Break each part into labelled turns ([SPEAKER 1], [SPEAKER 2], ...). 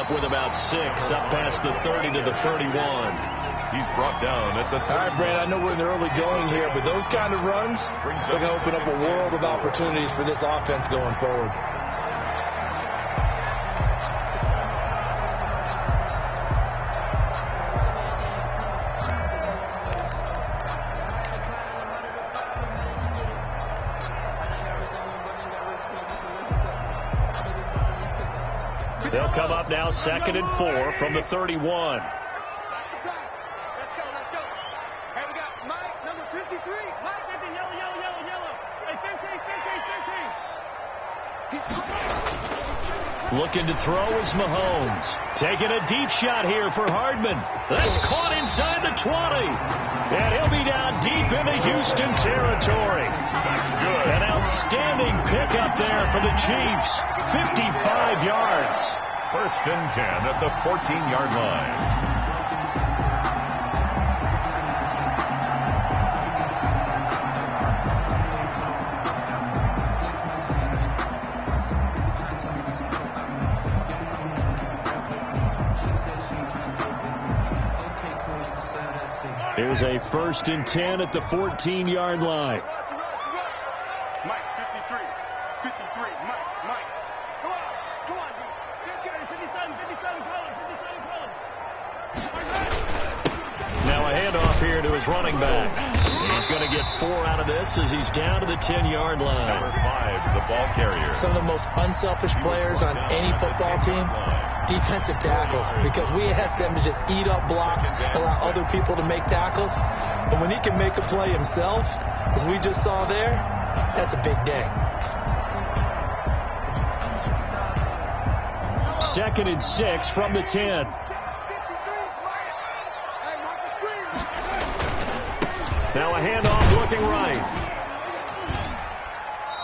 [SPEAKER 1] up with about 6, up past the 30 to the 31.
[SPEAKER 2] He's brought down at the 30.
[SPEAKER 3] All right, Brad, I know we're in the early going here, but those kind of runs are going to open up a world of opportunities for this offense going forward.
[SPEAKER 1] They'll come up now 2nd and 4 from the 31.
[SPEAKER 4] Let's go. Hey, we got Mike, number 53. Mike, yellow. Hey, 15.
[SPEAKER 1] Looking to throw is Mahomes. Taking a deep shot here for Hardman. That's caught inside the 20. And he'll be down deep into Houston territory.
[SPEAKER 2] Good.
[SPEAKER 1] An outstanding pickup there for the Chiefs. 55 yards.
[SPEAKER 2] 1st and 10 at the 14-yard line.
[SPEAKER 1] Here's a 1st and 10 at the 14-yard line.
[SPEAKER 4] Mike, 53. Mike. Come on, D. 57,
[SPEAKER 1] Now a handoff here to his running back. He's going to get 4 out of this as he's down to the 10-yard line.
[SPEAKER 2] Number 5, the ball carrier.
[SPEAKER 3] Some of the most unselfish players on any football team, defensive tackles, because we ask them to just eat up blocks, allow other people to make tackles. And when he can make a play himself, as we just saw there, that's a big day.
[SPEAKER 1] 2nd and 6 from the 10. Now a handoff looking right.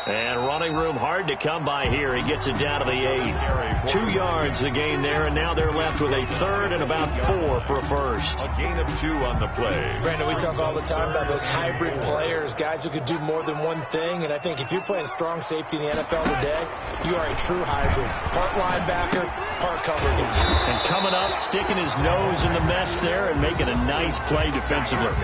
[SPEAKER 1] And running room hard to come by here. He gets it down to the 8. 2 yards the gain there, and now they're left with a 3rd and about 4 for a first.
[SPEAKER 2] A gain of 2 on the play.
[SPEAKER 3] Brandon, we talk all the time about those hybrid players, guys who could do more than one thing. And I think if you're playing strong safety in the NFL today, you are a true hybrid. Part linebacker, part cover guy.
[SPEAKER 1] And coming up, sticking his nose in the mess there and making a nice play defensively.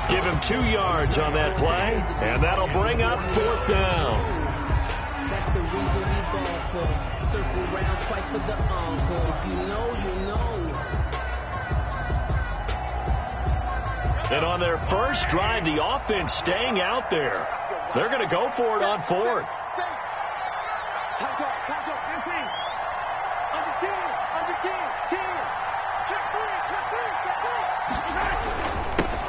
[SPEAKER 1] Give him 2 yards on that play, and that'll bring up 4th down.
[SPEAKER 5] That's the reason we ball for. Circle round twice for the encore. If you know, you know.
[SPEAKER 1] And on their first drive, the offense staying out there. They're going to go for it on 4th.
[SPEAKER 4] Time go. 15. Under 10. Check 3.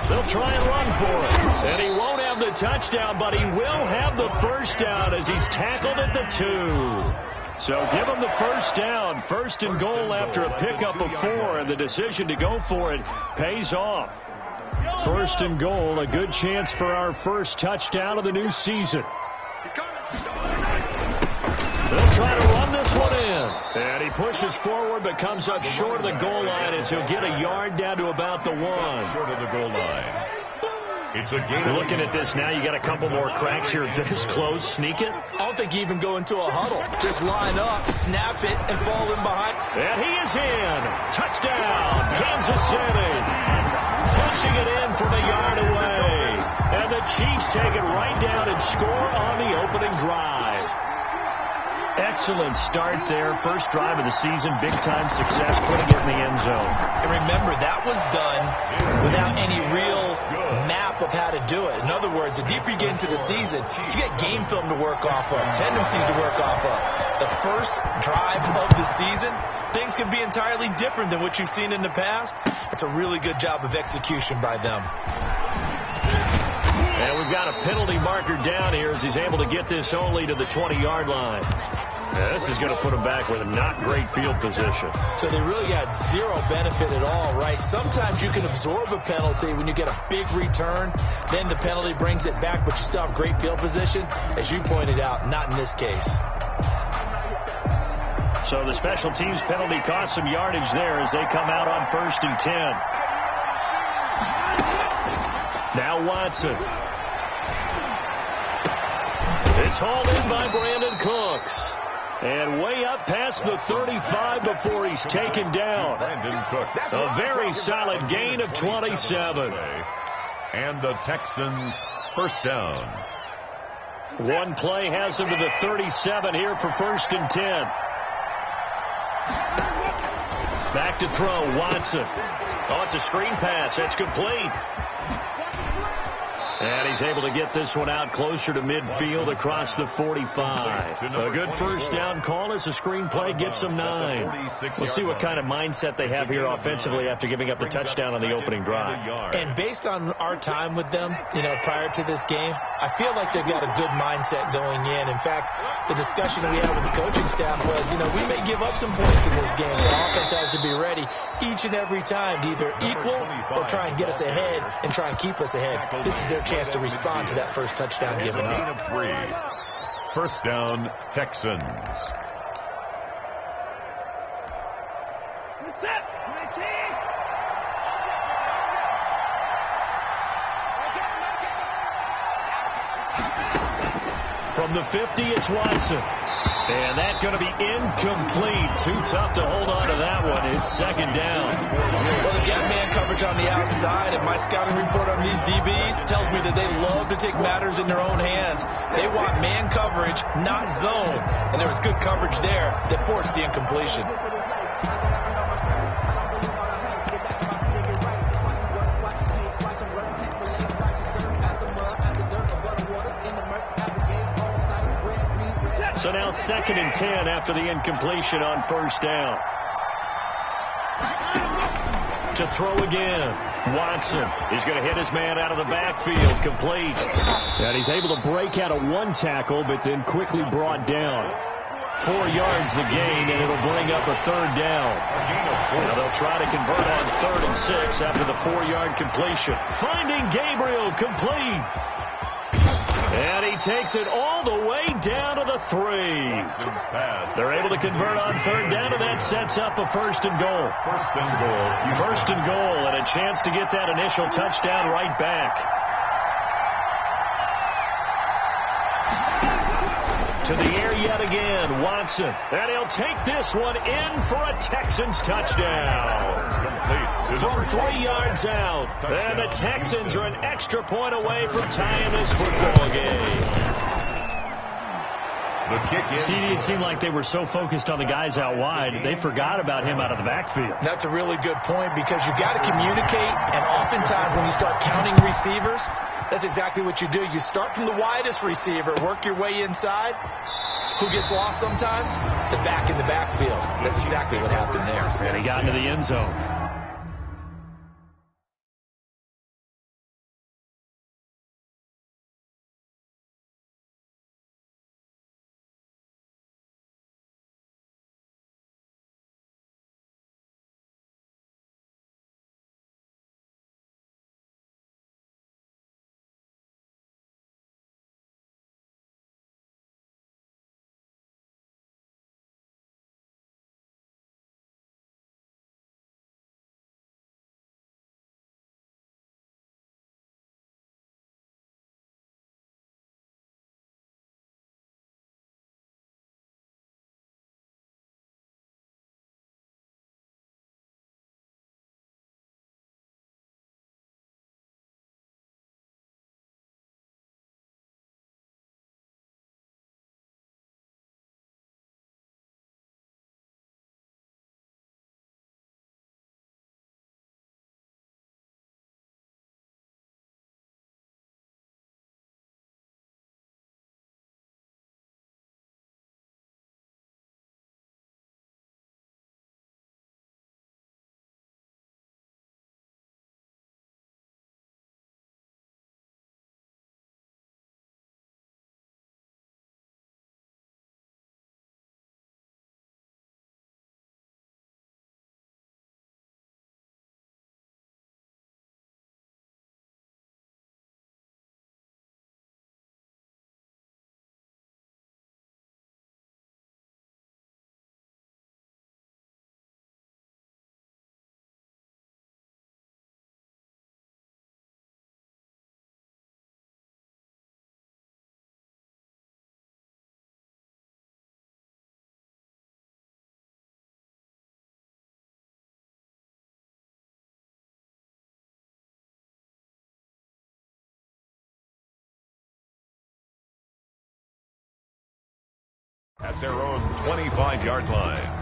[SPEAKER 1] They'll try and run for it. And he won't have the touchdown, but he will have the first down as he's tackled at the 2. So give him the first down. 1st and goal after a pickup of 4, and the decision to go for it pays off. 1st and goal, a good chance for our first touchdown of the new season. They'll try to run this one in. And he pushes forward but comes up short of the goal line as he'll get a yard down to about the 1.
[SPEAKER 2] Short of the goal line. It's a gain.
[SPEAKER 1] Looking at this now, you got a couple more cracks here this close. Sneak it.
[SPEAKER 3] I don't think you even go into a huddle. Just line up, snap it, and fall in behind.
[SPEAKER 1] And he is in. Touchdown, Kansas City. Punching it in from a yard away. And the Chiefs take it right down and score on the opening drive. Excellent start there. First drive of the season. Big-time success putting it in the end zone.
[SPEAKER 3] And remember, that was done without any real map of how to do it. In other words, the deeper you get into the season, you get game film to work off of, tendencies to work off of. The first drive of the season, things can be entirely different than what you've seen in the past. It's a really good job of execution by them.
[SPEAKER 1] And we've got a penalty marker down here as he's able to get this only to the 20-yard line. Now, this is going to put him back with a not great field position.
[SPEAKER 3] So they really got zero benefit at all, right? Sometimes you can absorb a penalty when you get a big return. Then the penalty brings it back, but you still have great field position. As you pointed out, not in this case.
[SPEAKER 1] So the special teams penalty cost some yardage there as they come out on 1st and 10. Now Watson. It's hauled in by Brandon Cooks. And way up past the 35 before he's taken down. A very solid gain of 27.
[SPEAKER 2] And the Texans first down.
[SPEAKER 1] One play has him to the 37 here for 1st and 10. Back to throw, Watson. Oh, it's a screen pass. That's complete. And he's able to get this one out closer to midfield across the 45. A good first down call as the screenplay gets them 9. We'll see what kind of mindset they have here offensively after giving up the touchdown on the opening drive.
[SPEAKER 3] And based on our time with them, prior to this game, I feel like they've got a good mindset going in. In fact, the discussion that we had with the coaching staff was, we may give up some points in this game, so our offense has to be ready each and every time to either equal or try and get us ahead and try and keep us ahead. This is their chance to respond to that first touchdown given up.
[SPEAKER 2] 3. First down, Texans.
[SPEAKER 1] From the 50, it's Watson. And that's going to be incomplete. Too tough to hold on to that one. It's 2nd down.
[SPEAKER 3] Well, they've got man coverage on the outside, and my scouting report on these DBs tells me that they love to take matters in their own hands. They want man coverage, not zone. And there was good coverage there that forced the incompletion.
[SPEAKER 1] So now 2nd and 10 after the incompletion on 1st down. To throw again. Watson is going to hit his man out of the backfield. Complete. And he's able to break out of one tackle, but then quickly brought down. 4 yards the gain, and it'll bring up a 3rd down. Now they'll try to convert on 3rd and 6 after the 4-yard completion. Finding Gabriel, complete. And he takes it all the way down to the 3. They're able to convert on 3rd down, and that sets up a 1st and goal. 1st and goal, and a chance to get that initial touchdown right back. To the air yet again, Watson. And he'll take this one in for a Texans touchdown. From 3 yards out. And the Texans are an extra point away from tying this football game. CD, it seemed like they were so focused on the guys out wide, they forgot about him out of the backfield.
[SPEAKER 3] That's a really good point because you've got to communicate, and oftentimes when you start counting receivers, that's exactly what you do. You start from the widest receiver, work your way inside. Who gets lost sometimes? The back in the backfield. That's exactly what happened there.
[SPEAKER 1] And he got into the end zone.
[SPEAKER 2] at their own 25-yard line.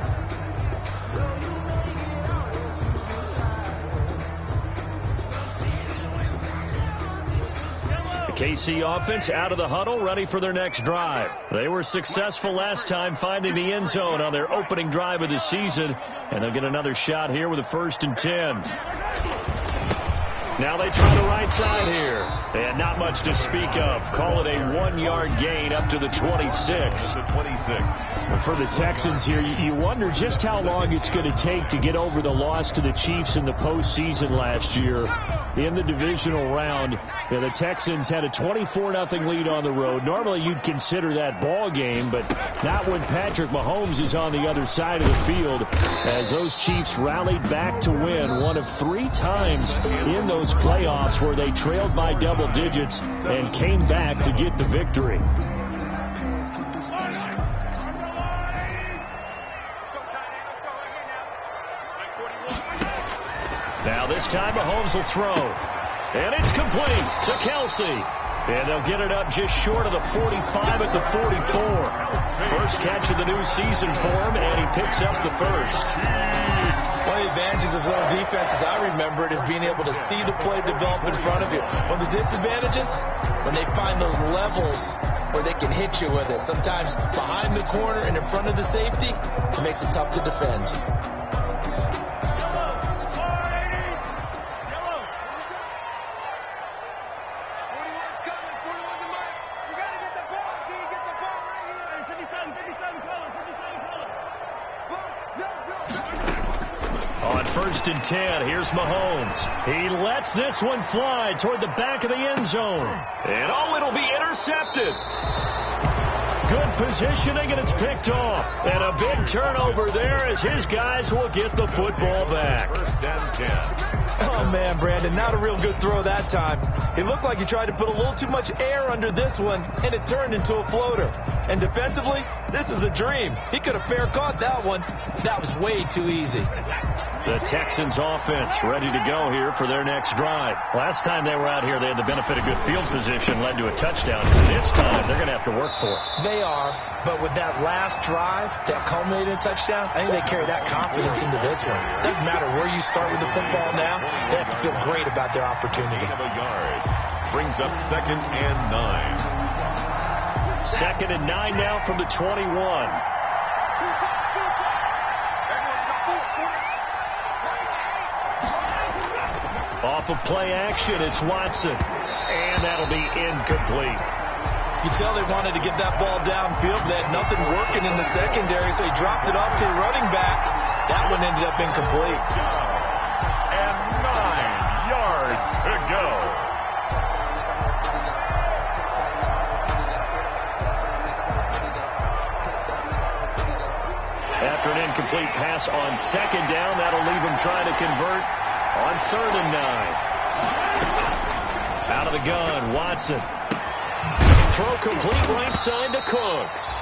[SPEAKER 1] KC offense out of the huddle, ready for their next drive. They were successful last time finding the end zone on their opening drive of the season, and they'll get another shot here with a 1st and 10. Now they try the right side here. And not much to speak of. Call it a 1-yard gain up to the 26. For the Texans here, you wonder just how long it's going to take to get over the loss to the Chiefs in the postseason last year. In the divisional round, the Texans had a 24-0 lead on the road. Normally you'd consider that ball game, but not when Patrick Mahomes is on the other side of the field, as those Chiefs rallied back to win one of 3 times in those playoffs where they trailed by double digits and came back to get the victory. Now this time Mahomes will throw. And it's complete to Kelsey. And they'll get it up just short of the 45 at the 44. First catch of the new season for him, and he picks up the first.
[SPEAKER 3] One of the advantages of zone defenses, I remember it, is being able to see the play develop in front of you. One of the disadvantages, when they find those levels where they can hit you with it. Sometimes behind the corner and in front of the safety, it makes it tough to defend.
[SPEAKER 1] On 1st and 10, here's Mahomes. He lets this one fly toward the back of the end zone. And it'll be intercepted. Good positioning, and it's picked off. And a big turnover there as his guys will get the football back.
[SPEAKER 2] 1st and 10.
[SPEAKER 3] Oh, man, Brandon, not a real good throw that time. It looked like he tried to put a little too much air under this one, and it turned into a floater. And defensively, this is a dream. He could have fair caught that one. That was way too easy.
[SPEAKER 1] The Texans offense ready to go here for their next drive. Last time they were out here, they had the benefit of good field position, led to a touchdown. This time, they're going to have to work for it.
[SPEAKER 3] They are, but with that last drive that culminated in a touchdown, I think they carry that confidence into this one. It doesn't matter where you start with the football now. They have to feel great about their opportunity.
[SPEAKER 2] Brings up 2nd and 9.
[SPEAKER 1] 2nd and 9 now from the 21. Off of play action, it's Watson. And that'll be incomplete.
[SPEAKER 3] You tell they wanted to get that ball downfield. They had nothing working in the secondary, so he dropped it off to the running back. That one ended up incomplete.
[SPEAKER 2] And 9 yards to go.
[SPEAKER 1] After an incomplete pass on 2nd down, that'll leave him trying to convert on 3rd and 9. Out of the gun, Watson. Throw complete right side to Cooks.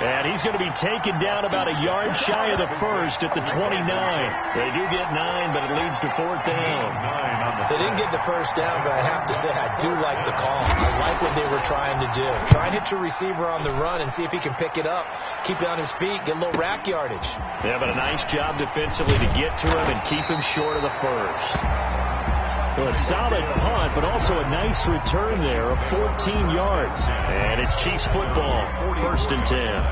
[SPEAKER 1] And he's going to be taken down about a yard shy of the first at the 29. They do get 9, but it leads to 4th down.
[SPEAKER 3] They didn't get the first down, but I have to say I do like the call. I like what they were trying to do. Try and hit your receiver on the run and see if he can pick it up, keep it on his feet, get a little rack yardage.
[SPEAKER 1] Yeah, but a nice job defensively to get to him and keep him short of the first. Well, a solid punt, but also a nice return there of 14 yards. And it's Chiefs football, 1st and 10.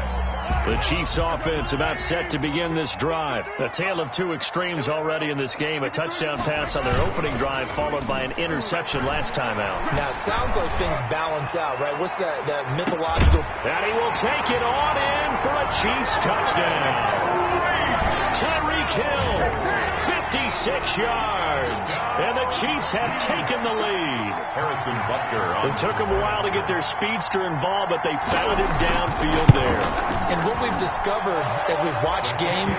[SPEAKER 1] The Chiefs offense about set to begin this drive. A tale of two extremes already in this game. A touchdown pass on their opening drive followed by an interception last time out.
[SPEAKER 3] Now, it sounds like things balance out, right? What's that mythological?
[SPEAKER 1] And he will take it on in for a Chiefs touchdown. Tyreek Hill, 56 yards. And the Chiefs have taken the lead.
[SPEAKER 2] Harrison Butker.
[SPEAKER 1] It took them a while to get their speedster involved, but they found him downfield there.
[SPEAKER 3] And what we've discovered as we've watched games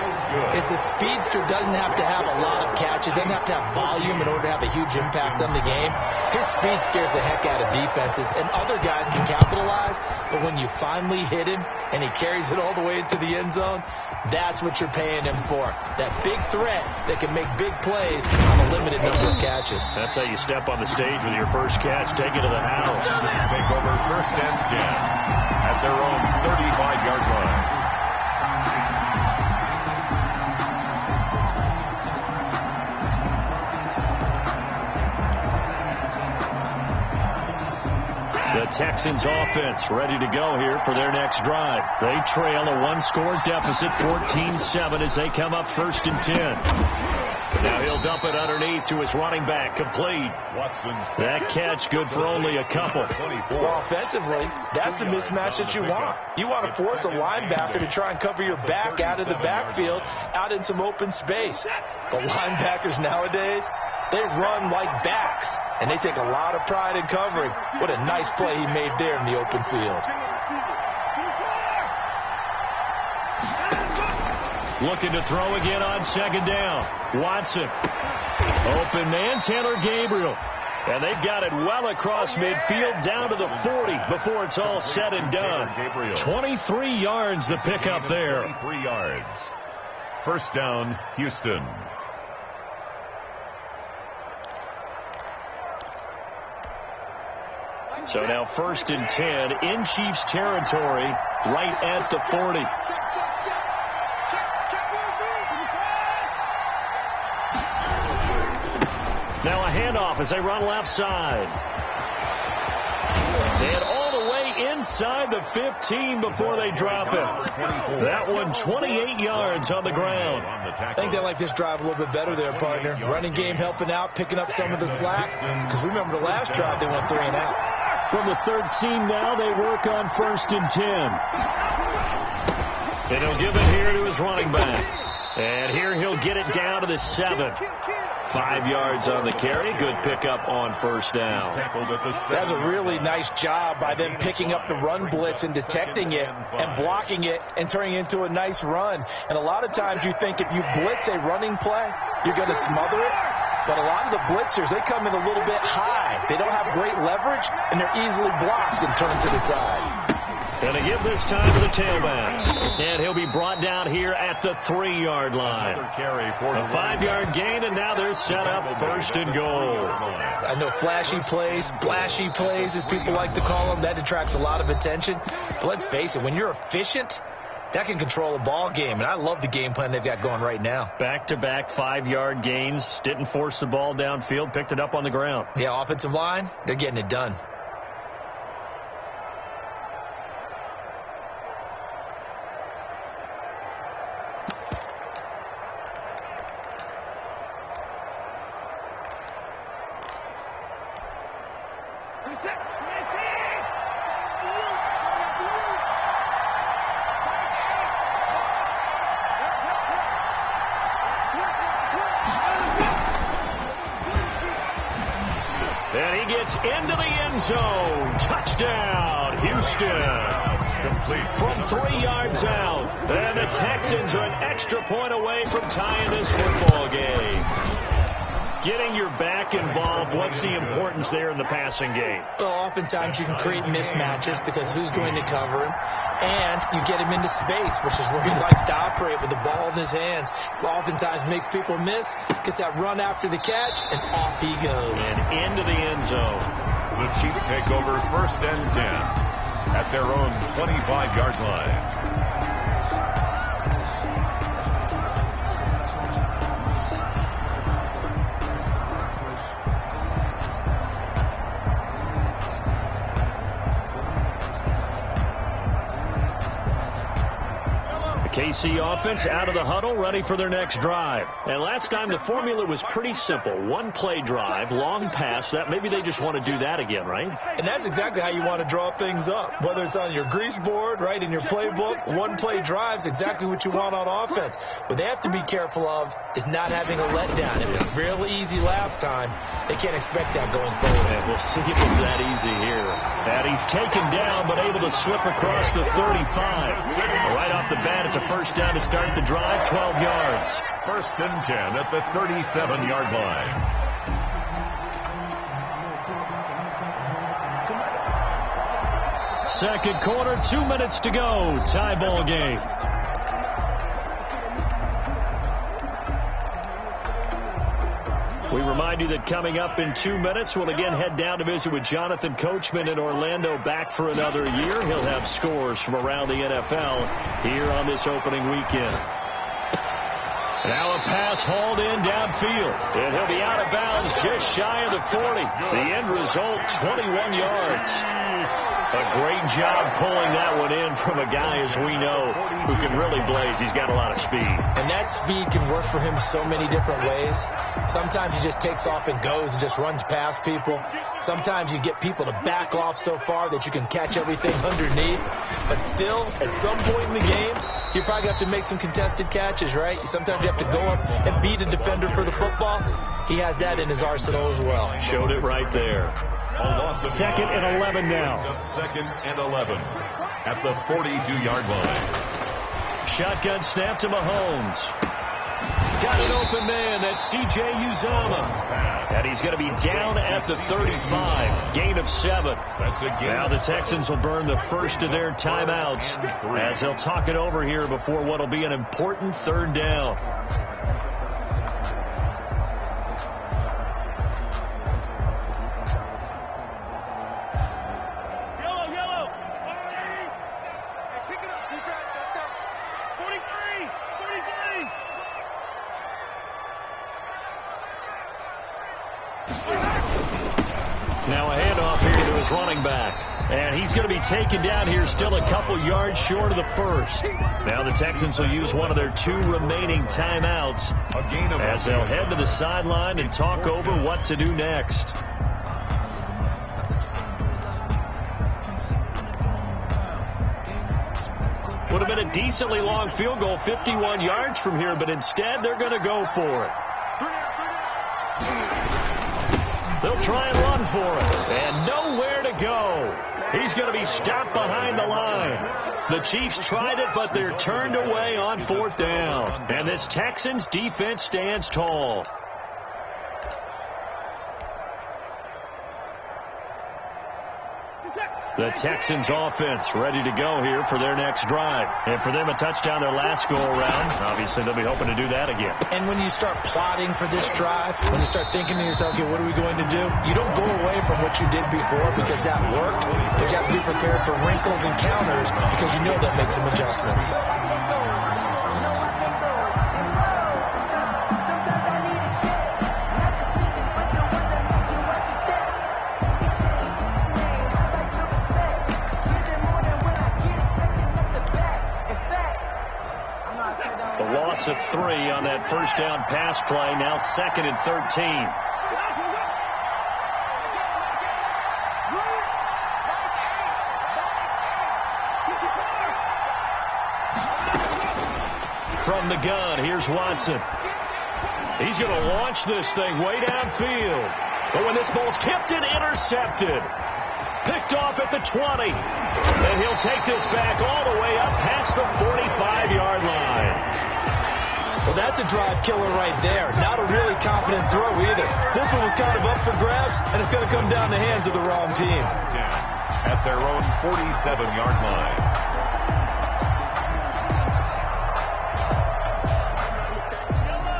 [SPEAKER 3] is the speedster doesn't have to have a lot of catches, doesn't have to have volume in order to have a huge impact on the game. His speed scares the heck out of defenses, and other guys can capitalize, but when you finally hit him and he carries it all the way into the end zone, that's what you're paying him for. That big threat that can make big plays on a limited number of catches.
[SPEAKER 1] That's how you step on the stage with your first catch. Take it to the house.
[SPEAKER 2] Take over 1st and 10 at their own 35-yard line.
[SPEAKER 1] Texans offense ready to go here for their next drive. They trail a one-score deficit, 14-7, as they come up 1st and 10. Now he'll dump it underneath to his running back, complete. That catch good for only a couple.
[SPEAKER 3] Well, offensively, that's the mismatch that you want. You want to force a linebacker to try and cover your back out of the backfield, out in some open space. But linebackers nowadays, they run like backs, and they take a lot of pride in covering. What a nice play he made there in the open field.
[SPEAKER 1] Looking to throw again on 2nd down. Watson. Open man, Taylor Gabriel. And they've got it well across midfield down to the 40 before it's all said and done. 23 yards the pickup there.
[SPEAKER 2] 23 yards. 1st down, Houston.
[SPEAKER 1] So now 1st and 10 in Chiefs territory, right at the 40. Now a handoff as they run left side. And all the way inside the 15 before they drop it. That one 28 yards on the ground.
[SPEAKER 3] I think they like this drive a little bit better there, partner. Running game helping out, picking up some of the slack. Because remember the last drive, they went 3 and out.
[SPEAKER 1] From the 13 now, they work on 1st and 10. And he'll give it here to his running back. And here he'll get it down to the 7. 5 yards on the carry. Good pickup on 1st down.
[SPEAKER 3] That's a really nice job by them picking up the run blitz and detecting it and blocking it and turning it into a nice run. And a lot of times you think if you blitz a running play, you're going to smother it. But a lot of the blitzers, they come in a little bit high. They don't have great leverage, and they're easily blocked and turned to the side.
[SPEAKER 1] And they give this time to the tailback. And he'll be brought down here at the 3-yard line. A 5-yard gain, and now they're set up 1st and goal.
[SPEAKER 3] I know flashy plays, splashy plays, as people like to call them, that attracts a lot of attention. But let's face it, when you're efficient, that can control a ball game, and I love the game plan they've got going right now.
[SPEAKER 1] Back-to-back 5-yard gains. Didn't force the ball downfield, picked it up on the ground.
[SPEAKER 3] Yeah, offensive line, they're getting it done.
[SPEAKER 1] And he gets into the end zone. Touchdown, Houston.
[SPEAKER 2] Complete.
[SPEAKER 1] From 3 yards out. And the Texans are an extra point away from tying this football game. Getting your back involved, what's the importance there in the passing game?
[SPEAKER 3] Well, oftentimes you can create mismatches because who's going to cover him? And you get him into space, which is where he likes to operate with the ball in his hands. Oftentimes makes people miss, gets that run after the catch, and off he goes.
[SPEAKER 1] And into the end zone.
[SPEAKER 2] The Chiefs take over 1st and 10 at their own 25-yard line.
[SPEAKER 1] KC offense out of the huddle, ready for their next drive. And last time the formula was pretty simple. 1-play drive, long pass. That maybe they just want to do that again, right?
[SPEAKER 3] And that's exactly how you want to draw things up. Whether it's on your grease board, right, in your playbook, 1-play drive is exactly what you want on offense. What they have to be careful of is not having a letdown. It was really easy last time. They can't expect that going forward.
[SPEAKER 1] And we'll see if it's that easy here. And he's taken down, but able to slip across the 35. Right off the bat, it's a 1st down to start the drive, 12 yards.
[SPEAKER 2] 1st and 10 at the 37-yard line.
[SPEAKER 1] Second quarter, 2 minutes to go. Tie ball game. We remind you that coming up in 2 minutes, we'll again head down to visit with Jonathan Coachman in Orlando, back for another year. He'll have scores from around the NFL here on this opening weekend. Now a pass hauled in downfield, and he'll be out of of bounds just shy of the 40. The end result, 21 yards. A great job pulling that one in from a guy, as we know, who can really blaze. He's got a lot of speed.
[SPEAKER 3] And that speed can work for him so many different ways. Sometimes he just takes off and goes and just runs past people. Sometimes you get people to back off so far that you can catch everything underneath. But still, at some point in the game, you probably have to make some contested catches, right? Sometimes you have to go up and beat a defender for the football. He has that in his arsenal as well.
[SPEAKER 1] Showed it right there. Second and 11 now.
[SPEAKER 2] Second and 11 at the 42-yard line.
[SPEAKER 1] Shotgun snap to Mahomes. Got an open man. That's C.J. Uzomah. And he's going to be down at the 35. Gain of 7. Now the Texans will burn the first of their timeouts as they'll talk it over here before what will be an important third down. Now a handoff here to his running back. And he's going to be taken down here still a couple yards short of the first. Now the Texans will use one of their 2 remaining timeouts as they'll head to the sideline and talk over what to do next. Would have been a decently long field goal, 51 yards from here, but instead they're going to go for it. They'll try and run for it, and nowhere to go. He's going to be stopped behind the line. The Chiefs tried it, but they're turned away on 4th down. And this Texans defense stands tall. The Texans offense ready to go here for their next drive. And for them, a touchdown their last go-around. Obviously, they'll be hoping to do that again.
[SPEAKER 3] And when you start plotting for this drive, when you start thinking to yourself, okay, what are we going to do? You don't go away from what you did before because that worked. But you have to be prepared for wrinkles and counters because you know they'll make some adjustments.
[SPEAKER 1] Of 3 on that first down pass play. Now 2nd and 13. From the gun, here's Watson. He's going to launch this thing way downfield. But when this ball's tipped and intercepted, picked off at the 20. And he'll take this back all the way up past the 45-yard line.
[SPEAKER 3] Well, that's a drive killer right there. Not a really confident throw either. This one was kind of up for grabs, and it's going to come down the hands of the wrong team.
[SPEAKER 2] At their own 47-yard line.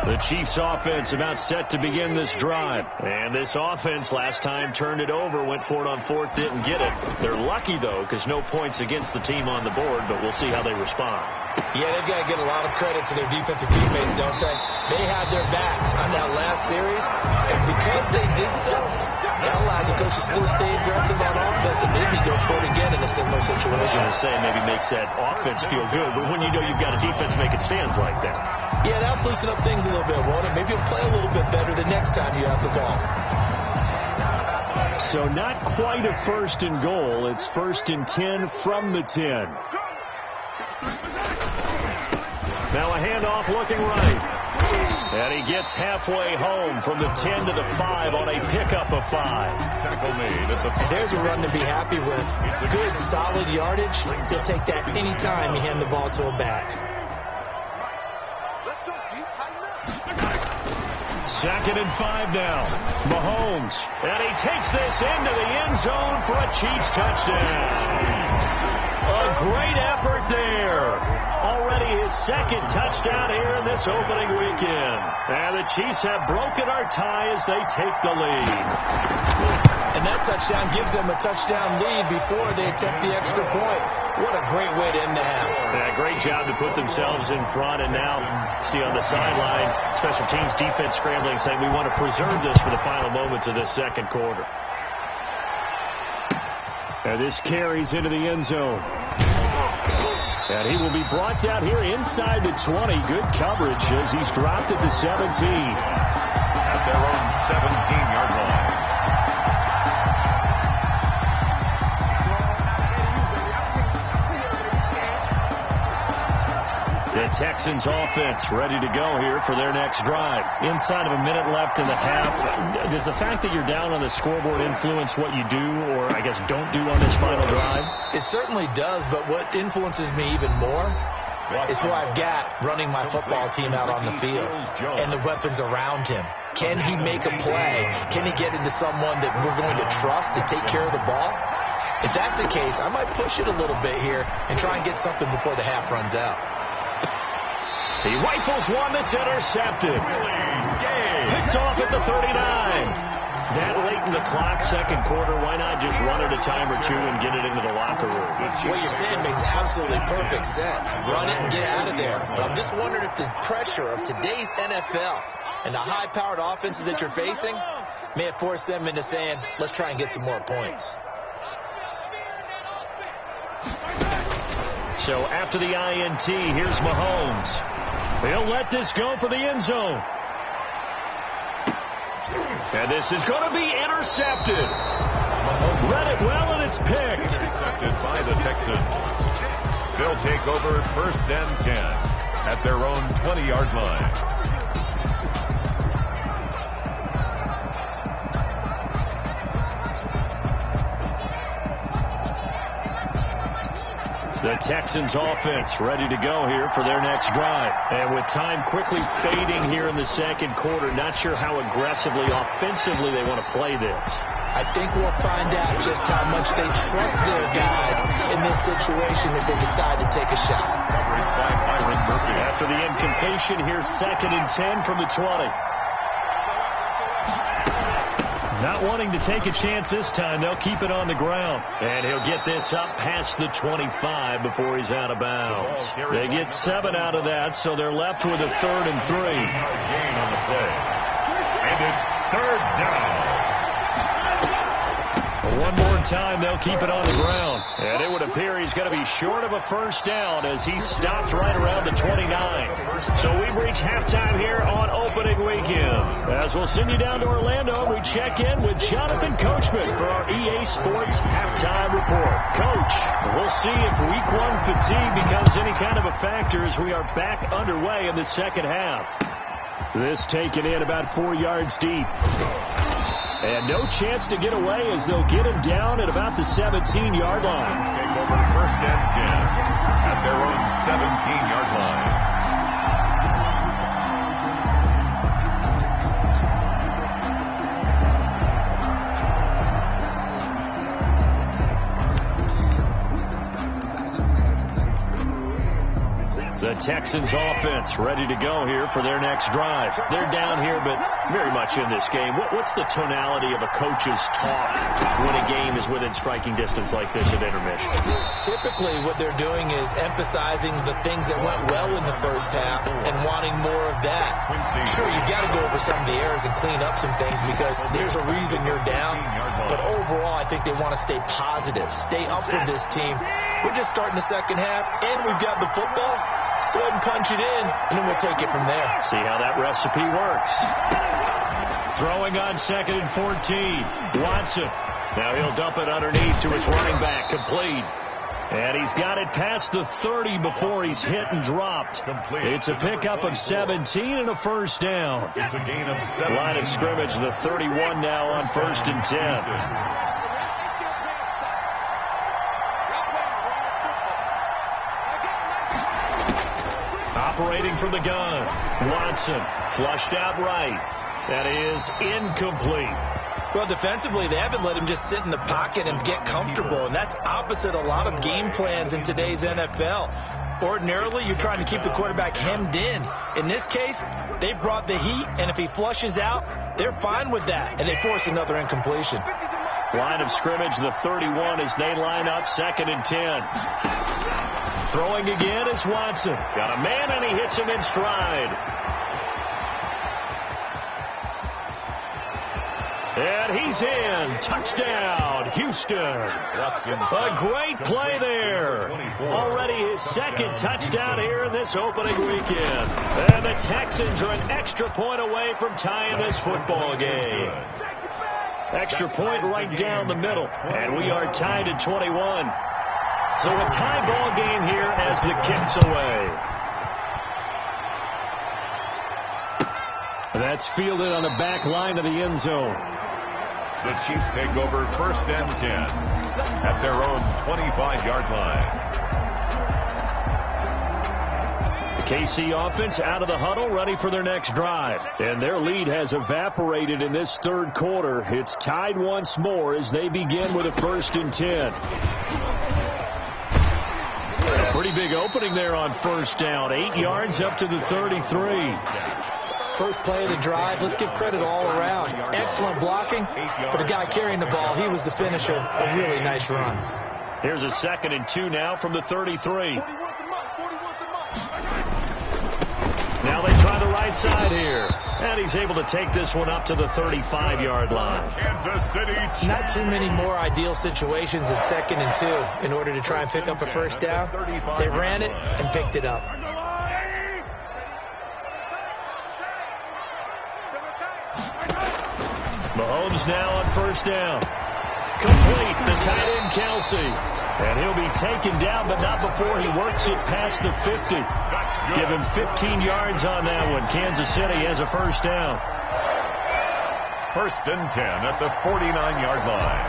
[SPEAKER 1] The Chiefs offense about set to begin this drive. And this offense last time turned it over, went for it on 4th, didn't get it. They're lucky, though, because no points against the team on the board, but we'll see how they respond.
[SPEAKER 3] Yeah, they've got to get a lot of credit to their defensive teammates, don't they? They had their backs on that last series, and because they did so, that allows the coach to still stay aggressive on offense and maybe go for it again in a similar situation.
[SPEAKER 1] I was going to say maybe makes that offense feel good, but when you know you've got a defense making stands like that.
[SPEAKER 3] Yeah, that'll loosen up things a little bit, won't it? Maybe you'll play a little bit better the next time you have the ball.
[SPEAKER 1] So not quite a 1st and goal. It's 1st and 10 from the 10. Now a handoff looking right. And he gets halfway home from the 10 to the 5 on a pickup of 5.
[SPEAKER 2] Tackle made at the 5.
[SPEAKER 3] There's a run to be happy with. Good, solid yardage. He'll take that any time you hand the ball to a back.
[SPEAKER 4] Let's go, Pete. Tighten up.
[SPEAKER 1] 2nd and 5 now. Mahomes. And he takes this into the end zone for a Chiefs touchdown. A great effort there. Already his second touchdown here in this opening weekend. And the Chiefs have broken our tie as they take the lead.
[SPEAKER 3] And that touchdown gives them a touchdown lead before they attempt the extra point. What a great way to end the half.
[SPEAKER 1] Yeah, great job to put themselves in front. And now, see on the sideline, special teams defense scrambling, saying we want to preserve this for the final moments of this second quarter. And this carries into the end zone. And he will be brought down here inside the 20. Good coverage as he's dropped at the 17.
[SPEAKER 2] At their own 17-yard line.
[SPEAKER 1] The Texans offense ready to go here for their next drive. Inside of a minute left in the half. Does the fact that you're down on the scoreboard influence what you do, or I guess don't do on this final drive?
[SPEAKER 3] It certainly does, but what influences me even more is who I've got running my football team out on the field and the weapons around him. Can he make a play? Can he get into someone that we're going to trust to take care of the ball? If that's the case, I might push it a little bit here and try and get something before the half runs out.
[SPEAKER 1] He rifles one that's intercepted. Picked off at the 39. That late in the clock, second quarter, why not just run it a time or two and get it into the locker room?
[SPEAKER 3] What you're saying makes absolutely perfect sense. Run it and get out of there. But I'm just wondering if the pressure of today's NFL and the high-powered offenses that you're facing may have forced them into saying, let's try and get some more points.
[SPEAKER 1] So after the INT, here's Mahomes. He'll let this go for the end zone. And this is going to be intercepted. Read it well, and it's picked.
[SPEAKER 2] Intercepted by the Texans. They'll take over 1st and 10 at their own 20-yard line.
[SPEAKER 1] The Texans offense ready to go here for their next drive. And with time quickly fading here in the second quarter, not sure how aggressively, offensively they want to play this.
[SPEAKER 3] I think we'll find out just how much they trust their guys in this situation if they decide to take a shot.
[SPEAKER 2] Coverage by Byron Murphy.
[SPEAKER 1] After the incompletion, here's 2nd and 10 from the 20. Not wanting to take a chance this time, they'll keep it on the ground. And he'll get this up past the 25 before he's out of bounds. They get 7 out of that, so they're left with a 3rd and 3.
[SPEAKER 2] Gain on the play. And it's 3rd down.
[SPEAKER 1] One more time, they'll keep it on the ground. And it would appear he's going to be short of a 1st down as he's stopped right around the 29. So we've reached halftime here on opening weekend. As we'll send you down to Orlando, we check in with Jonathan Coachman for our EA Sports halftime report. Coach, we'll see if week 1 fatigue becomes any kind of a factor as we are back underway in the second half. This taken in about 4 yards deep. And no chance to get away as they'll get him down at about the 17-yard line.
[SPEAKER 2] Take over 1st and 10 at their own 17-yard line.
[SPEAKER 1] The Texans offense ready to go here for their next drive. They're down here, but very much in this game. What's the tonality of a coach's talk when a game is within striking distance like this at intermission?
[SPEAKER 3] Typically, what they're doing is emphasizing the things that went well in the first half and wanting more of that. Sure, you've got to go over some of the errors and clean up some things because there's a reason you're down. But overall, I think they want to stay positive, stay up with this team. We're just starting the second half, and we've got the football. Let's go ahead and punch it in, and then we'll take it from there.
[SPEAKER 1] See how that recipe works. Throwing on 2nd and 14. Watson. Now he'll dump it underneath to his running back. Complete. And he's got it past the 30 before he's hit and dropped. It's a pickup of 17 and a 1st down.
[SPEAKER 2] It's a gain of 7.
[SPEAKER 1] Line of scrimmage, the 31 now on 1st and 10. Operating from the gun. Watson flushed out right. That is incomplete.
[SPEAKER 3] Well, defensively, they haven't let him just sit in the pocket and get comfortable, and that's opposite a lot of game plans in today's NFL. Ordinarily, you're trying to keep the quarterback hemmed in. In this case, they brought the heat, and if he flushes out, they're fine with that, and they force another incompletion.
[SPEAKER 1] Line of scrimmage, the 31, as they line up 2nd and 10. Throwing again is Watson. Got a man, and he hits him in stride. And he's in. Touchdown, Houston. A great play there. Already his 2nd touchdown here in this opening weekend. And the Texans are an extra point away from tying this football game. Extra point right down the middle. And we are tied at 21. So a tie ball game here as the kick's away. That's fielded on the back line of the end zone.
[SPEAKER 2] The Chiefs take over 1st and 10 at their own 25-yard line.
[SPEAKER 1] The KC offense out of the huddle, ready for their next drive. And their lead has evaporated in this 3rd quarter. It's tied once more as they begin with a 1st and 10. A pretty big opening there on 1st down. 8 yards up to the 33.
[SPEAKER 3] First play of the drive, let's give credit all around. Excellent blocking, but the guy carrying the ball, he was the finisher. A really nice run.
[SPEAKER 1] Here's a 2nd and 2 now from the 33. Now they try the right side here. And he's able to take this one up to the 35-yard line.
[SPEAKER 2] Kansas City.
[SPEAKER 3] Not too many more ideal situations at 2nd and 2 in order to try and pick up a 1st down. They ran it and picked it up.
[SPEAKER 1] Mahomes now on 1st down. Complete, the tight end Kelsey. And he'll be taken down, but not before he works it past the 50. Give him 15 yards on that one. Kansas City has a 1st down.
[SPEAKER 2] 1st and 10 at the 49-yard line.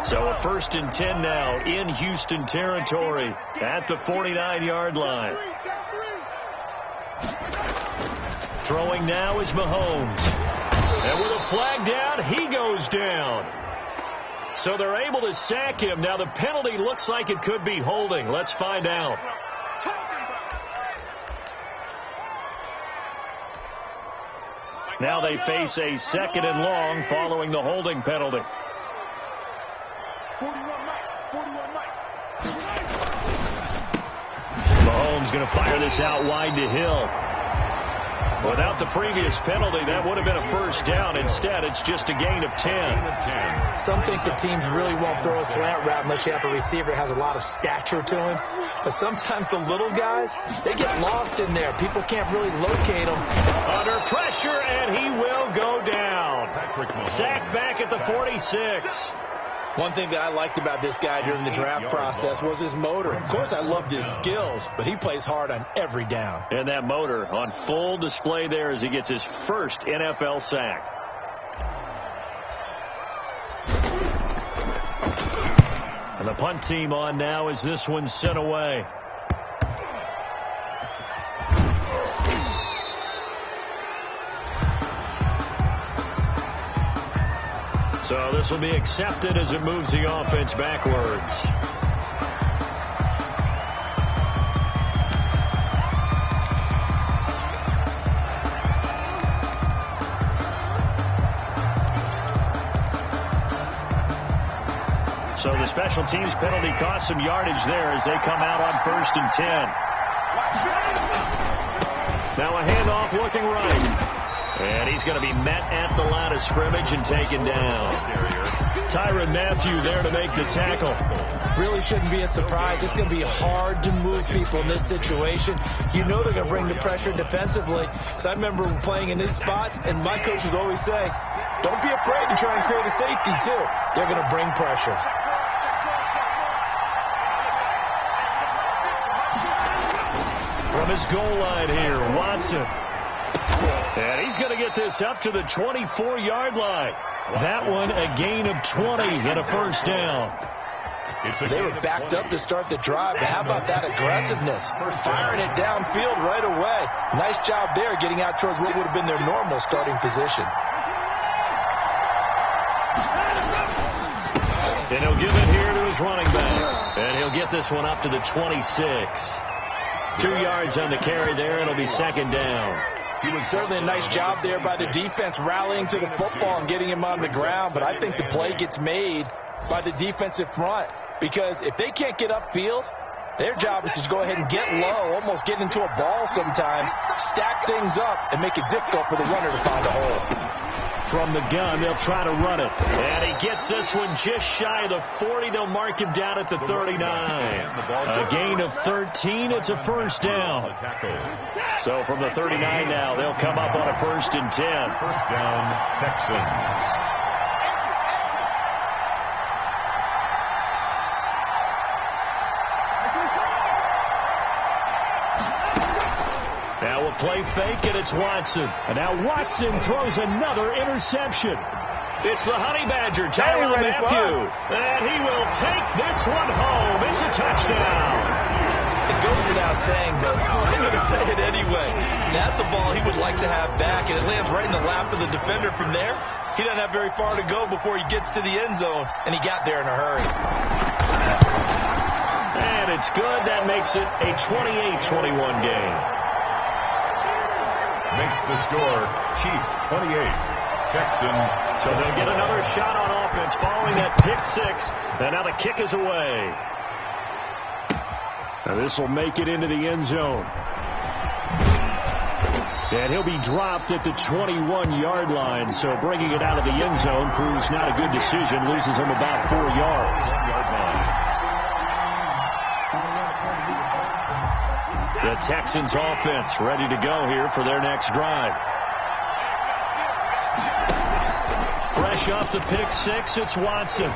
[SPEAKER 1] So a 1st and 10 now in Houston territory at the 49-yard line. Throwing now is Mahomes. And with a flag down, he goes down. So they're able to sack him. Now the penalty looks like it could be holding. Let's find out. Now they face a 2nd and long following the holding penalty. Mahomes going to fire this out wide to Hill. Without the previous penalty, that would have been a 1st down. Instead, it's just a gain of 10.
[SPEAKER 3] Some think the teams really won't throw a slant route unless you have a receiver that has a lot of stature to him. But sometimes the little guys, they get lost in there. People can't really locate them.
[SPEAKER 1] Under pressure, and he will go down. Sacked back at the 46.
[SPEAKER 3] One thing that I liked about this guy during the draft process was his motor. Of course, I loved his skills, but he plays hard on every down.
[SPEAKER 1] And that motor on full display there as he gets his 1st NFL sack. And the punt team on now as this one's sent away. So this will be accepted as it moves the offense backwards. So the special teams penalty cost some yardage there as they come out on 1st and 10. Now a handoff looking right. And he's going to be met at the line of scrimmage and taken down. Tyrann Mathieu there to make the tackle.
[SPEAKER 3] Really shouldn't be a surprise. It's going to be hard to move people in this situation. You know they're going to bring the pressure defensively. Because I remember playing in these spots, and my coaches always say, don't be afraid to try and create a safety, too. They're going to bring pressure.
[SPEAKER 1] From his goal line here, Watson. And he's going to get this up to the 24-yard line. That one a gain of 20 and a 1st down.
[SPEAKER 3] They were backed up to start the drive, but how about that aggressiveness? Firing it downfield right away. Nice job there getting out towards what would have been their normal starting position.
[SPEAKER 1] And he'll give it here to his running back. And he'll get this one up to the 26. 2 yards on the carry there. It'll be second down.
[SPEAKER 3] Certainly a nice job there by the defense rallying to the football and getting him on the ground. But I think the play gets made by the defensive front. Because if they can't get upfield, their job is to go ahead and get low, almost get into a ball sometimes, stack things up, and make it difficult for the runner to find a hole.
[SPEAKER 1] From the gun, they'll try to run it. And he gets this one just shy of the 40. They'll mark him down at the 39. A gain of 13. It's a first down. So from the 39 now, they'll come up on a 1st and 10.
[SPEAKER 2] First down, Texans.
[SPEAKER 1] Now we'll play fake, and it's Watson. And now Watson throws another interception. It's the Honey Badger, Tyrann Mathieu. And he will take this one home. It's a touchdown.
[SPEAKER 3] It goes without saying, but I'm going to say it anyway. That's a ball he would like to have back, and it lands right in the lap of the defender from there. He doesn't have very far to go before he gets to the end zone, and he got there in a hurry.
[SPEAKER 1] And it's good. That makes it a 28-21 game.
[SPEAKER 2] Makes the score Chiefs 28, Texans.
[SPEAKER 1] So they'll get another shot on offense following that pick 6. And now the kick is away. Now this will make it into the end zone. And he'll be dropped at the 21-yard line. So bringing it out of the end zone proves not a good decision. Loses him about 4 yards.
[SPEAKER 2] 1-yard line.
[SPEAKER 1] The Texans offense ready to go here for their next drive. Fresh off the pick 6, it's Watson.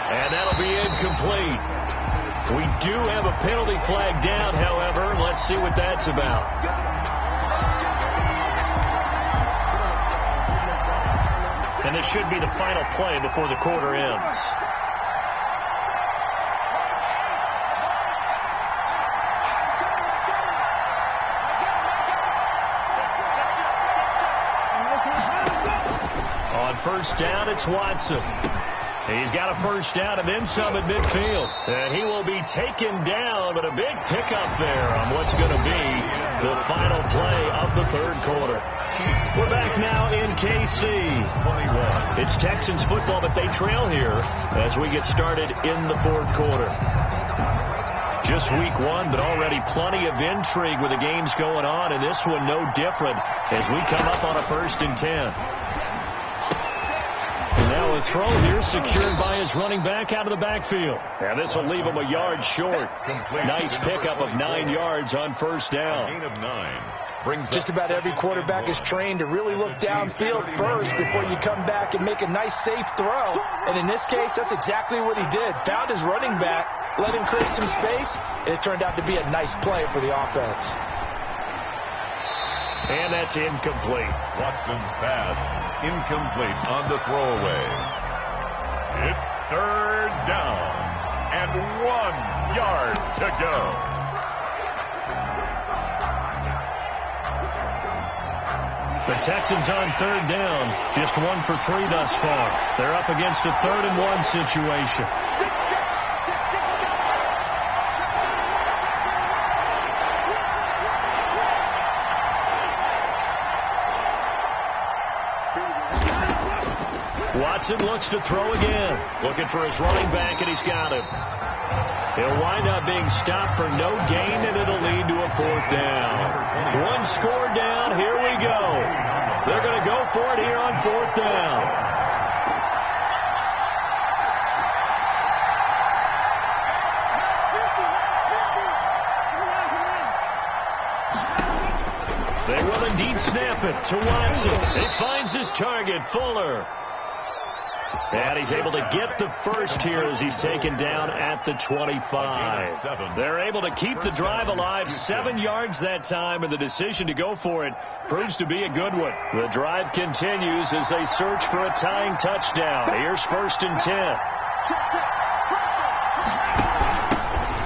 [SPEAKER 1] And that'll be incomplete. We do have a penalty flag down, however. Let's see what that's about. And this should be the final play before the quarter ends. First down, it's Watson. He's got a first down and then some at midfield. And he will be taken down, but a big pickup there on what's going to be the final play of the third quarter. We're back now in KC. It's Texans football, but they trail here as we get started in the fourth quarter. Just week 1, but already plenty of intrigue with the games going on, and this one no different as we come up on a 1st and 10. Now a throw here secured by his running back out of the backfield. And this will leave him a yard short. Nice pickup of 9 yards on first down.
[SPEAKER 2] Gain of 9.
[SPEAKER 3] Just about every quarterback is trained to really look downfield first before you come back and make a nice, safe throw. And in this case, that's exactly what he did. Found his running back, let him create some space, and it turned out to be a nice play for the offense.
[SPEAKER 1] And that's incomplete.
[SPEAKER 2] Watson's pass incomplete on the throwaway. It's 3rd down and 1 yard to go.
[SPEAKER 1] The Texans on 3rd down, just 1 for 3 thus far. They're up against a 3rd and 1 situation. Watson looks to throw again. Looking for his running back, and he's got him. He'll wind up being stopped for no gain, and it'll lead to a 4th down. 1 score down. Here we go. They're going to go for it here on 4th down. They will indeed snap it to Watson. He finds his target, Fuller. And he's able to get the first here as he's taken down at the 25. They're able to keep the drive alive, 7 yards that time, and the decision to go for it proves to be a good one. The drive continues as they search for a tying touchdown. Here's 1st and 10.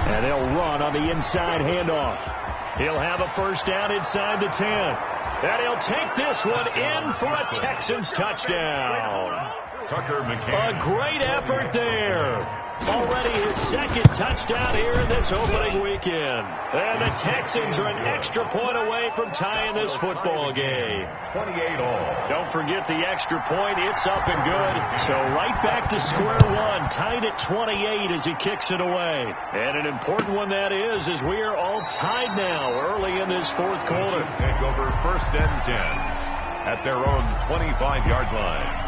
[SPEAKER 1] And they'll run on the inside handoff. He'll have a first down inside the 10. And he'll take this one in for a Texans touchdown.
[SPEAKER 2] Tucker McCann.
[SPEAKER 1] A great effort there. Already his second touchdown here in this opening weekend. And the Texans are an extra point away from tying this football game.
[SPEAKER 2] 28-all.
[SPEAKER 1] Don't forget the extra point. It's up and good. So right back to square one. Tied at 28 as he kicks it away. And an important one that is, as we are all tied now early in this fourth quarter.
[SPEAKER 2] Take over first and 10 at their own 25-yard line.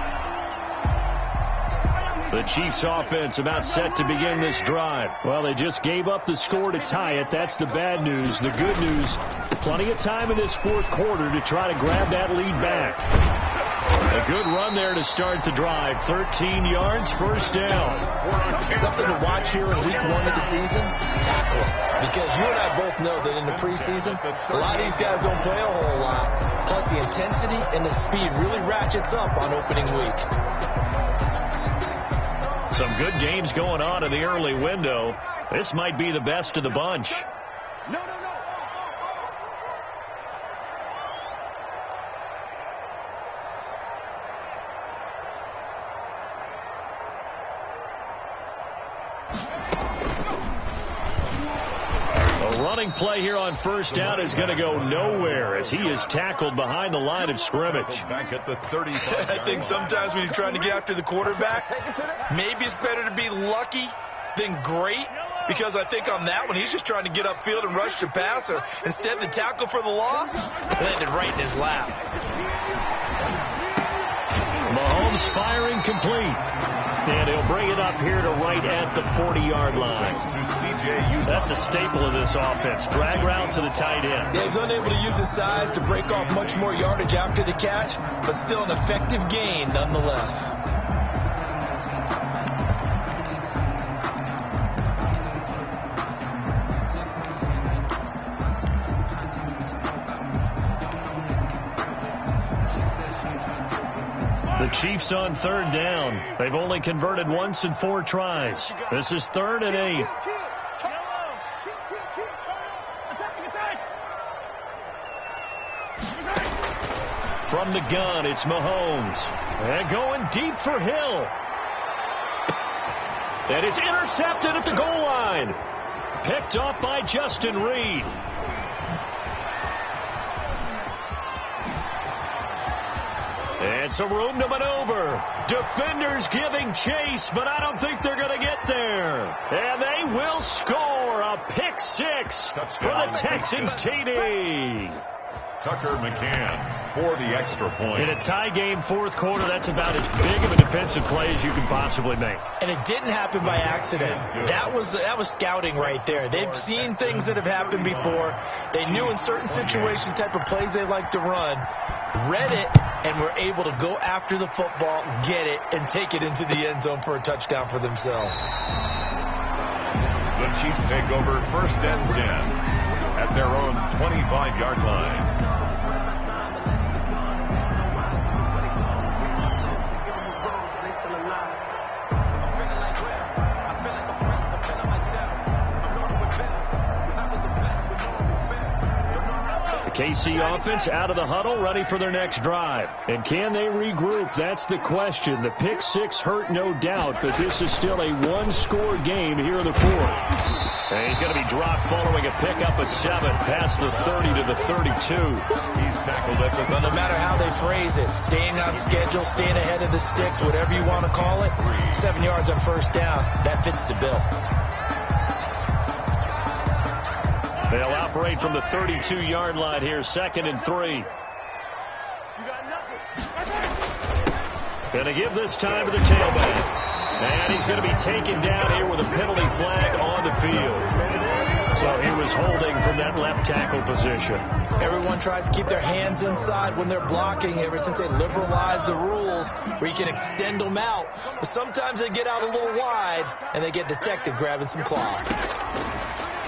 [SPEAKER 1] The Chiefs offense about set to begin this drive. Well, they just gave up the score to tie it. That's the bad news. The good news, plenty of time in this fourth quarter to try to grab that lead back. A good run there to start the drive. 13 yards, first down.
[SPEAKER 3] Something to watch here in week one of the season, tackling. Because you and I both know that in the preseason, a lot of these guys don't play a whole lot. Plus the intensity and the speed really ratchets up on opening week.
[SPEAKER 1] Some good games going on in the early window. This might be the best of the bunch.
[SPEAKER 4] No.
[SPEAKER 1] A running play here on first down is going to go nowhere as he is tackled behind the line of scrimmage.
[SPEAKER 2] Back at the 35.
[SPEAKER 3] I think sometimes when you're trying to get after the quarterback, maybe it's better to be lucky than great, because I think on that one, he's just trying to get upfield and rush the passer. Instead, the tackle for the loss landed right in his lap.
[SPEAKER 1] Mahomes firing complete. And he'll bring it up here to right at the 40-yard line. That's a staple of this offense. Drag route to the tight end.
[SPEAKER 3] Yeah, he's unable to use his size to break off much more yardage after the catch, but still an effective gain nonetheless.
[SPEAKER 1] The Chiefs on third down. They've only converted once in 4 tries. This is 3rd and 8. From the gun, it's Mahomes. And going deep for Hill. And it's intercepted at the goal line. Picked off by Justin Reed. And some room to maneuver. Defenders giving chase, but I don't think they're going to get there. And they will score a pick 6 for the Texans TD.
[SPEAKER 2] Tucker McCann for the extra point.
[SPEAKER 1] In a tie game fourth quarter, that's about as big of a defensive play as you can possibly make.
[SPEAKER 3] And it didn't happen by accident. That was scouting right there. They've seen things that have happened before. They knew in certain situations the type of plays they like to run. Read it, and were able to go after the football, get it, and take it into the end zone for a touchdown for themselves.
[SPEAKER 2] The Chiefs take over first and 10 at their own 25-yard line.
[SPEAKER 1] KC offense out of the huddle, ready for their next drive. And can they regroup? That's the question. The pick 6 hurt, no doubt, but this is still a one-score game here in the fourth. And he's going to be dropped following a pickup of 7 past the 30 to the 32.
[SPEAKER 2] He's tackled at the...
[SPEAKER 3] But no matter how they phrase it, staying on schedule, staying ahead of the sticks, whatever you want to call it, 7 yards on first down, that fits the bill.
[SPEAKER 1] They'll operate from the 32-yard line here, 2nd and 3. Going to give this time to the tailback. And he's going to be taken down here with a penalty flag on the field. So he was holding from that left tackle position.
[SPEAKER 3] Everyone tries to keep their hands inside when they're blocking ever since they liberalized the rules where you can extend them out. But sometimes they get out a little wide and they get detected grabbing some cloth.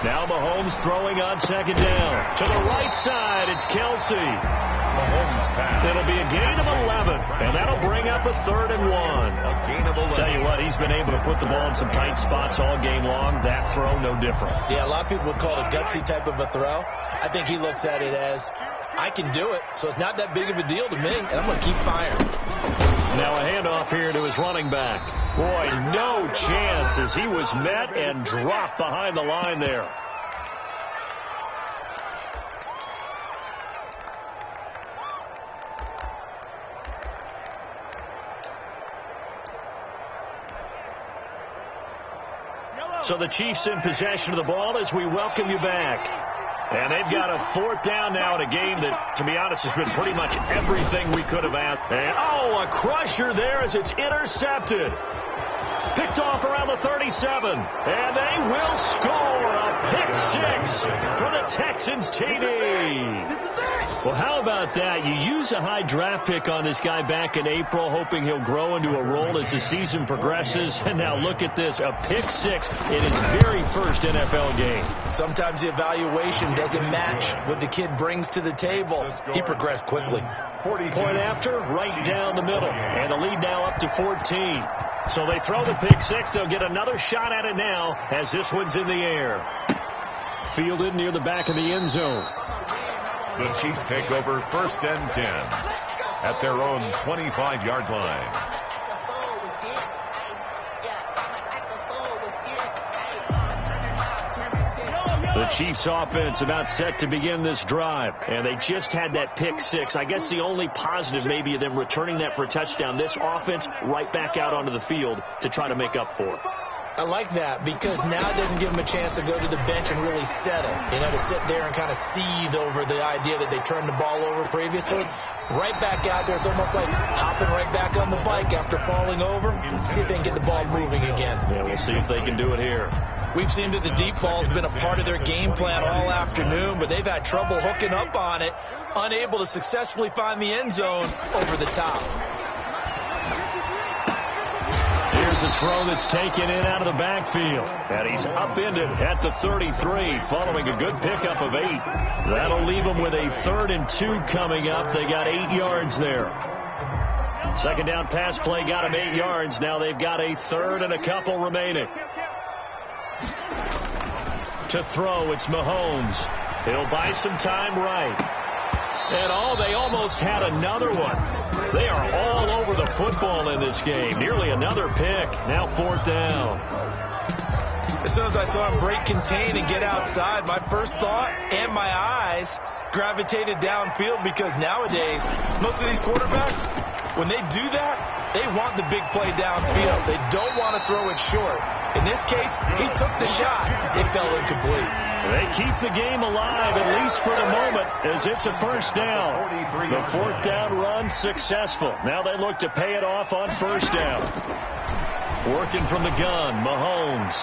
[SPEAKER 1] Now Mahomes throwing on second down. To the right side, it's Kelsey.
[SPEAKER 2] Mahomes pass.
[SPEAKER 1] It'll be a gain of 11, and that'll bring up a 3rd and 1.
[SPEAKER 2] A gain of 11.
[SPEAKER 1] Tell you what, he's been able to put the ball in some tight spots all game long. That throw, no different.
[SPEAKER 3] Yeah, a lot of people would call it a gutsy type of a throw. I think he looks at it as, I can do it, so it's not that big of a deal to me, and I'm going to keep firing.
[SPEAKER 1] Now a handoff here to his running back. Boy, no chance as he was met and dropped behind the line there. So the Chiefs in possession of the ball as we welcome you back. And they've got a 4th down now in a game that, to be honest, has been pretty much everything we could have asked. And, a crusher there as it's intercepted. Picked off around the 37. And they will score a pick 6 for the Texans TD. Well, how about that? You use a high draft pick on this guy back in April, hoping he'll grow into a role as the season progresses. And now look at this, a pick 6 in his very first NFL game.
[SPEAKER 3] Sometimes the evaluation doesn't match what the kid brings to the table. He progressed quickly.
[SPEAKER 1] Point after, right down the middle. And the lead now up to 14. So they throw the pick 6. They'll get another shot at it now as this one's in the air. Fielded near the back of the end zone.
[SPEAKER 2] The Chiefs take over 1st and 10 at their own 25-yard line.
[SPEAKER 1] The Chiefs offense about set to begin this drive, and they just had that pick 6. I guess the only positive maybe of them returning that for a touchdown. This offense right back out onto the field to try to make up for it.
[SPEAKER 3] I like that because now it doesn't give them a chance to go to the bench and really settle. You know, to sit there and kind of seethe over the idea that they turned the ball over previously. Right back out there. It's almost like hopping right back on the bike after falling over. See if they can get the ball moving again.
[SPEAKER 1] Yeah, we'll see if they can do it here.
[SPEAKER 3] We've seen that the deep ball has been a part of their game plan all afternoon, but they've had trouble hooking up on it, unable to successfully find the end zone over the top.
[SPEAKER 1] Here's a throw that's taken in out of the backfield. And he's upended at the 33 following a good pickup of 8. That'll leave them with a 3rd and 2 coming up. They got 8 yards there. Second down pass play got them 8 yards. Now they've got a 3rd and a couple remaining. To throw, it's Mahomes. He'll buy some time right. And they almost had another one. They are all over the football in this game. Nearly another pick. Now 4th down.
[SPEAKER 3] As soon as I saw him break contain and get outside, my first thought and my eyes gravitated downfield because nowadays, most of these quarterbacks, when they do that, they want the big play downfield. They don't want to throw it short. In this case, he took the shot. It fell incomplete.
[SPEAKER 1] They keep the game alive, at least for the moment, as it's a 1st down. The 4th down run successful. Now they look to pay it off on 1st down. Working from the gun, Mahomes.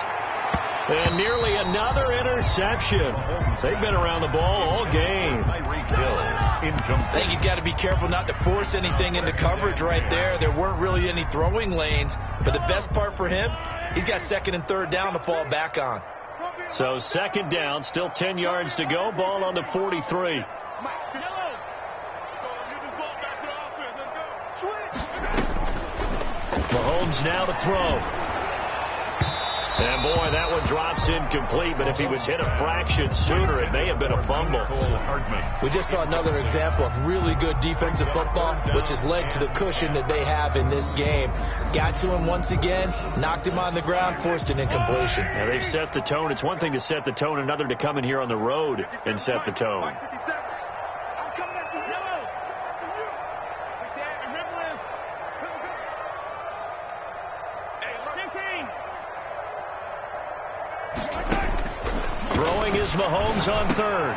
[SPEAKER 1] And nearly another interception. They've been around the ball all game.
[SPEAKER 3] I think he's got to be careful not to force anything into coverage right there. There weren't really any throwing lanes. But the best part for him, he's got 2nd and 3rd down to fall back on.
[SPEAKER 1] So 2nd down, still 10 yards to go. Ball on the 43. Mahomes now to throw. And, boy, that one drops incomplete, but if he was hit a fraction sooner, it may have been a fumble.
[SPEAKER 3] We just saw another example of really good defensive football, which has led to the cushion that they have in this game. Got to him once again, knocked him on the ground, forced an incompletion.
[SPEAKER 1] Now, they've set the tone. It's one thing to set the tone, another to come in here on the road and set the tone. Throwing is Mahomes on 3rd.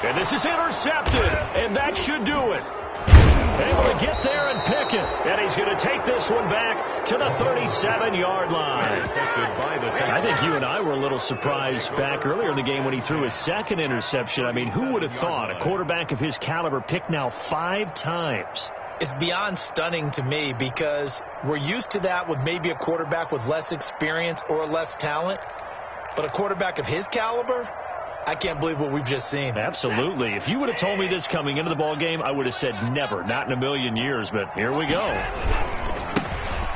[SPEAKER 1] And this is intercepted. And that should do it. Able to get there and pick it. And he's going to take this one back to the 37-yard line. I think you and I were a little surprised back earlier in the game when he threw his 2nd interception. I mean, who would have thought a quarterback of his caliber picked now 5 times?
[SPEAKER 3] It's beyond stunning to me because we're used to that with maybe a quarterback with less experience or less talent. But a quarterback of his caliber, I can't believe what we've just seen.
[SPEAKER 1] Absolutely. If you would have told me this coming into the ball game, I would have said never, not in a million years, but here we go.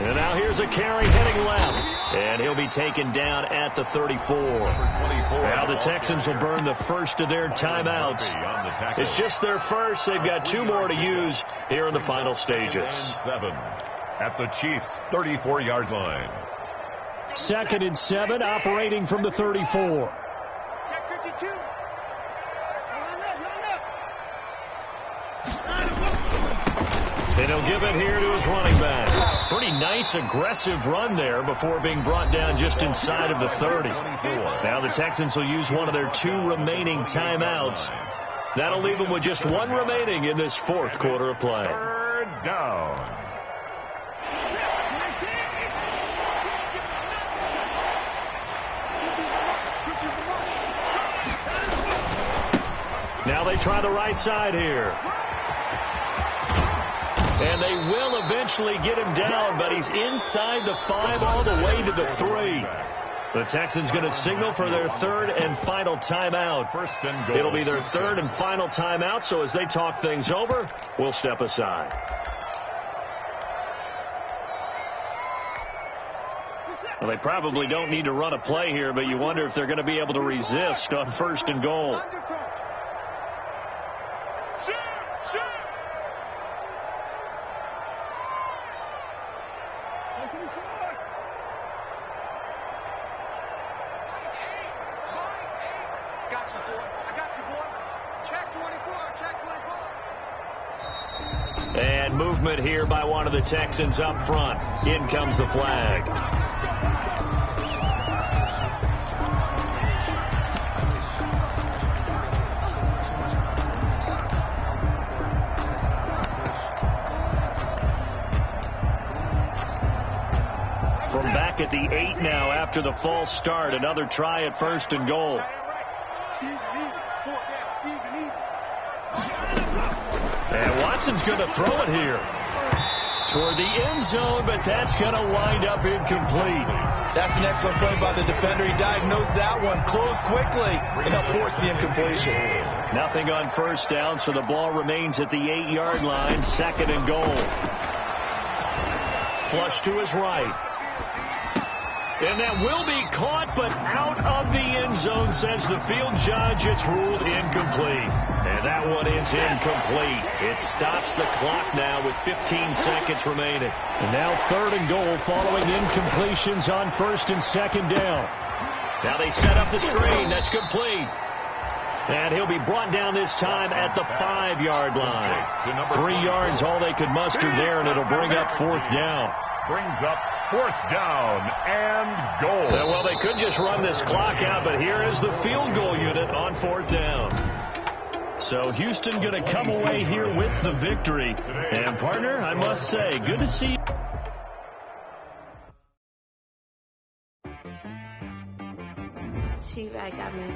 [SPEAKER 1] And now here's a carry heading left, and he'll be taken down at the 34. Now the Texans will burn the first of their timeouts. It's just their first. They've got 2 more to use here in the final stages.
[SPEAKER 2] 7 at the Chiefs' 34-yard line.
[SPEAKER 1] 2nd and 7, operating from the 34.
[SPEAKER 4] Check 52. Line up.
[SPEAKER 1] And he'll give it here to his running back. Pretty nice, aggressive run there before being brought down just inside of the 30. Now the Texans will use one of their 2 remaining timeouts. That'll leave them with just 1 remaining in this 4th quarter of play.
[SPEAKER 2] 3rd down.
[SPEAKER 1] Now they try the right side here. And they will eventually get him down, but he's inside the 5 all the way to the 3. The Texans going to signal for their 3rd and final timeout.
[SPEAKER 2] First and goal.
[SPEAKER 1] It'll be their 3rd and final timeout, so as they talk things over, we'll step aside. Well, they probably don't need to run a play here, but you wonder if they're going to be able to resist on 1st and goal. And movement here by one of the Texans up front. In comes the flag. From back at the 8 now after the false start. Another try at 1st and goal. And Watson's going to throw it here toward the end zone, but that's going to wind up incomplete.
[SPEAKER 3] That's an excellent play by the defender. He diagnosed that one, closed quickly, and that forced the incompletion.
[SPEAKER 1] Nothing on 1st down, so the ball remains at the 8-yard line, 2nd and goal. Flush to his right. And that will be caught, but out of the end zone, says the field judge. It's ruled incomplete. And that one is incomplete. It stops the clock now with 15 seconds remaining. And now 3rd and goal following incompletions on 1st and 2nd down. Now they set up the screen. That's complete. And he'll be brought down this time at the 5-yard line. 3 yards all they could muster there, and it'll bring up 4th down.
[SPEAKER 2] Brings up 4th down and goal.
[SPEAKER 1] Well, they could just run this clock out, but here is the field goal unit on 4th down. So Houston going to come away here with the victory. And, partner, I must say, good to see you.
[SPEAKER 5] She right got me.